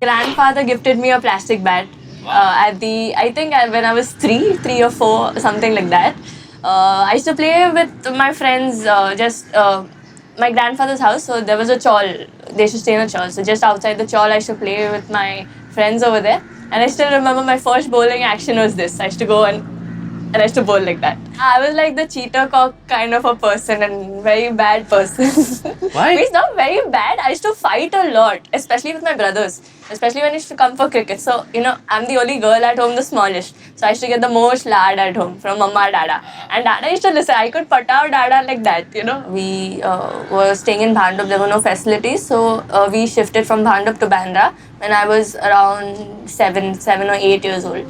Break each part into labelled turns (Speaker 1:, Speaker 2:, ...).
Speaker 1: Grandfather gifted me a plastic bat I think when I was three or four, something like that. I used to play with my friends just my grandfather's house. So there was a chawl. They used to stay in a chawl. So just outside the chawl, I used to play with my friends over there. And I still remember my first bowling action was this. I used to go and I used to bowl like that. I was like the cheater cock kind of a person and very bad person.
Speaker 2: Why?
Speaker 1: It's not very bad. I used to fight a lot, especially with my brothers, especially when I used to come for cricket. So, I'm the only girl at home, the smallest. So I used to get the most lad at home from Mama Dada. And Dada used to listen. I could put out Dada like that. We were staying in Bhandup. There were no facilities. So we shifted from Bhandup to Bandra when I was around 7 or 8 years old.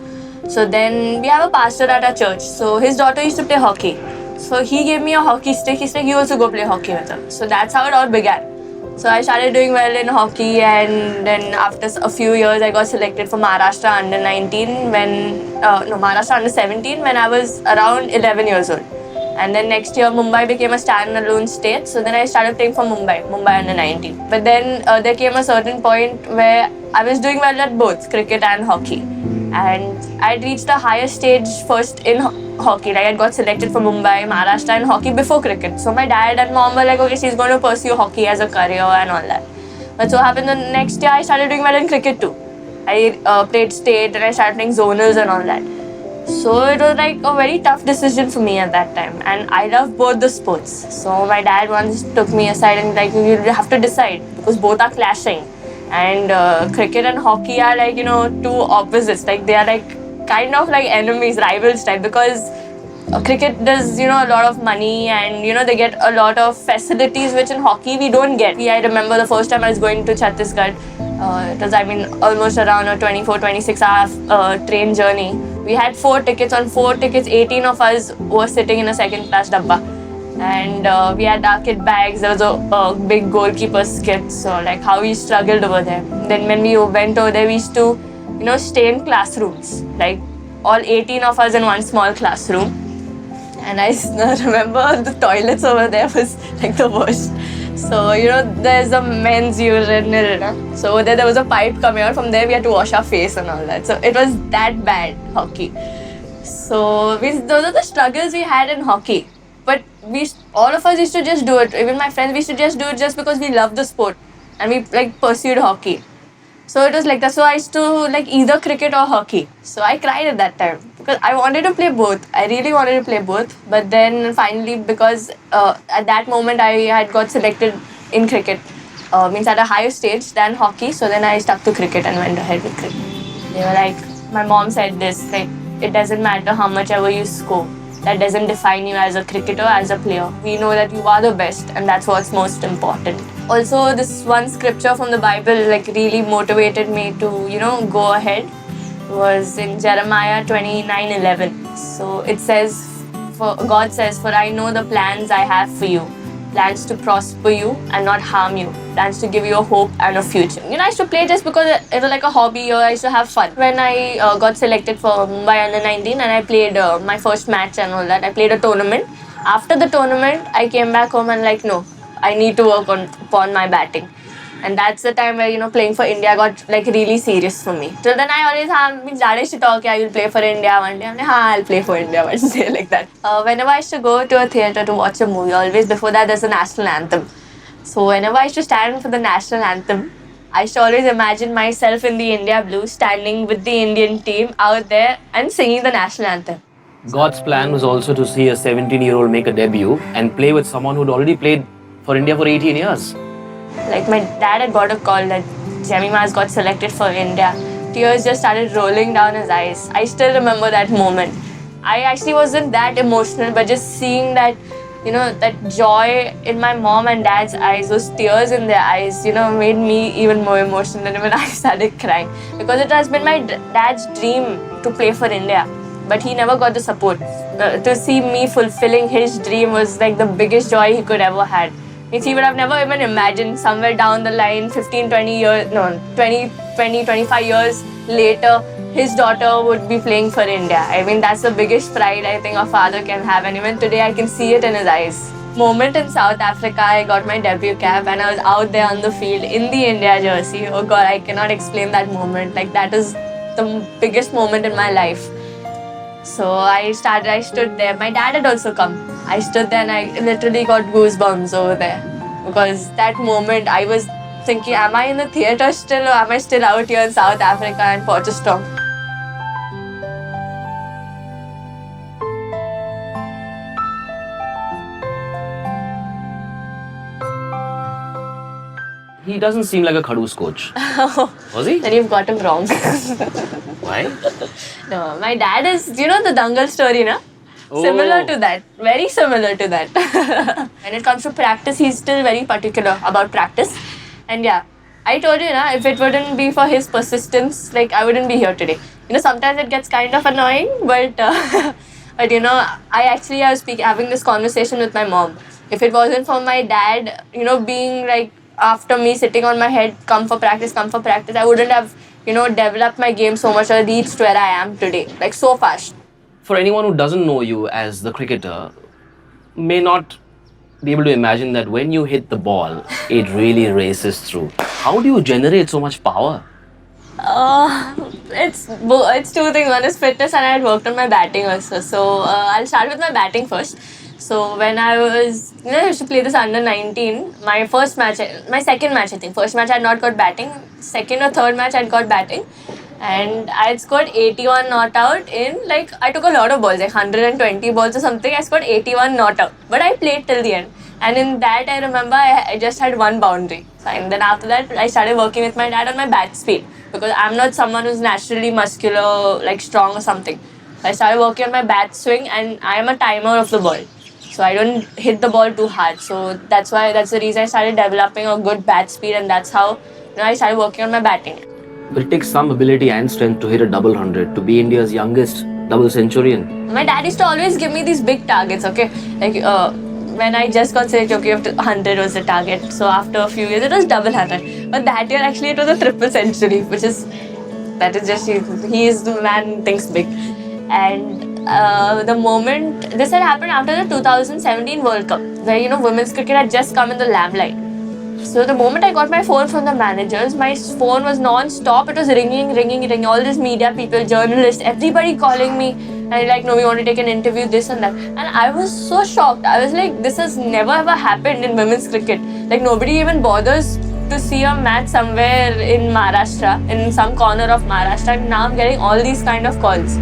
Speaker 1: So then we have a pastor at our church. So his daughter used to play hockey. So he gave me a hockey stick. He's like, you also go play hockey with her. So that's how it all began. So I started doing well in hockey, and then after a few years, I got selected for Maharashtra under 19 Maharashtra under 17 when I was around 11 years old. And then next year, Mumbai became a standalone state. So then I started playing for Mumbai under 19. But then there came a certain point where I was doing well at both cricket and hockey. And I reached the highest stage first in hockey. Like I got selected for Mumbai, Maharashtra in hockey before cricket. So my dad and mom were like, okay, she's going to pursue hockey as a career and all that. But so happened the next year I started doing well in cricket too. I played state and I started playing zonals and all that. So it was like a very tough decision for me at that time. And I love both the sports. So my dad once took me aside and like, you have to decide because both are clashing. And cricket and hockey are like, two opposites. Like they are like kind of like enemies, rivals type because cricket does, a lot of money and, they get a lot of facilities which in hockey we don't get. I remember the first time I was going to Chhattisgarh. It was, almost around a 24, 26 hour train journey. We had 4 tickets. On 4 tickets, 18 of us were sitting in a second class dabba. And we had our kit bags. There was a big goalkeeper's kit. So like how we struggled over there. Then when we went over there, we used to, stay in classrooms. Like all 18 of us in one small classroom. And I remember the toilets over there was like the worst. So, there's a men's urinal. So there was a pipe coming out. From there, we had to wash our face and all that. So it was that bad, hockey. So those are the struggles we had in hockey. But all of us used to just do it. Even my friends, we used to just do it just because we loved the sport. And we pursued hockey. So it was like that. So I used to like either cricket or hockey. So I cried at that time because I wanted to play both. I really wanted to play both. But then finally, because at that moment I had got selected in cricket, means at a higher stage than hockey. So then I stuck to cricket and went ahead with cricket. They were like, my mom said this, like, it doesn't matter how much ever you score. That doesn't define you as a cricketer, as a player. We know that you are the best and that's what's most important. Also, this one scripture from the Bible like really motivated me to, go ahead. It was in Jeremiah 29:11. So it says, God says, for I know the plans I have for you. Plans to prosper you and not harm you. Plans to give you a hope and a future. I used to play just because it was like a hobby or I used to have fun. When I got selected for Mumbai under 19 and I played my first match and all that, I played a tournament. After the tournament, I came back home and like, no, I need to work upon my batting. And that's the time where, playing for India got like really serious for me. Till then, I always have to talk, I will play for India one day. I'll play for India one day, like that. Whenever I used to go to a theatre to watch a movie, always before that, there's a national anthem. So whenever I used to stand for the national anthem, I used to always imagine myself in the India blue, standing with the Indian team out there and singing the national anthem.
Speaker 2: God's plan was also to see a 17-year-old make a debut and play with someone who'd already played for India for 18 years.
Speaker 1: Like my dad had got a call that Jemimah has got selected for India. Tears just started rolling down his eyes. I still remember that moment. I actually wasn't that emotional, but just seeing that, that joy in my mom and dad's eyes, those tears in their eyes, made me even more emotional than when I started crying. Because it has been my dad's dream to play for India, but he never got the support. To see me fulfilling his dream was like the biggest joy he could ever had. Means he would have never even imagined somewhere down the line, 15, 20 years, no, 20, 25 years later, his daughter would be playing for India. That's the biggest pride I think a father can have. And even today, I can see it in his eyes. moment in South Africa, I got my debut cap and I was out there on the field in the India jersey. Oh God, I cannot explain that moment. Like that is the biggest moment in my life. So I stood there. My dad had also come. I stood there and I literally got goosebumps over there. Because that moment I was thinking, am I in the theatre still or am I still out here in South Africa and Potchefstroom?
Speaker 2: He doesn't seem like a Khadoos coach. Was he?
Speaker 1: Then you've got him wrong.
Speaker 2: Why?
Speaker 1: No, my dad is, you know the Dangal story, na?
Speaker 2: Oh.
Speaker 1: Similar to that. Very similar to that. When it comes to practice, he's still very particular about practice. And yeah, I told you, na, if it wouldn't be for his persistence, like I wouldn't be here today. You know, sometimes it gets kind of annoying, but but you know, I was having this conversation with my mom. If it wasn't for my dad, you know, being like after me sitting on my head, come for practice, I wouldn't have, you know, developed my game so much or reached where I am today, like so fast.
Speaker 2: For anyone who doesn't know you as the cricketer, may not be able to imagine that when you hit the ball, it really races through. How do you generate so much power?
Speaker 1: It's two things. One is fitness, and I had worked on my batting also. So I'll start with my batting first. So when I was, you know, I used to play this under 19. My second match, I think. First match I had not got batting. Second or third match I had got batting. And I had scored 81 not out in, like, I took a lot of balls, like 120 balls or something. I scored 81 not out. But I played till the end. And in that, I remember I just had one boundary. And then after that, I started working with my dad on my bat speed. Because I'm not someone who's naturally muscular, like strong or something. I started working on my bat swing and I am a timer of the ball. So I don't hit the ball too hard. So that's the reason I started developing a good bat speed, and that's how, you know, I started working on my batting.
Speaker 2: But it takes some ability and strength to hit a double hundred, to be India's youngest double centurion.
Speaker 1: My dad used to always give me these big targets, okay? Like when I just got selected, okay, 100 was the target. So after a few years, it was double 100. But that year, actually, it was a triple century, he is the man who thinks big. And the moment, this had happened after the 2017 World Cup, where, you know, women's cricket had just come in the limelight. So the moment I got my phone from the managers, my phone was non-stop. It was ringing. All these media people, journalists, everybody calling me. And like, no, we want to take an interview, this and that. And I was so shocked. I was like, this has never ever happened in women's cricket. Like, nobody even bothers to see a match somewhere in Maharashtra, in some corner of Maharashtra. And now I'm getting all these kind of calls.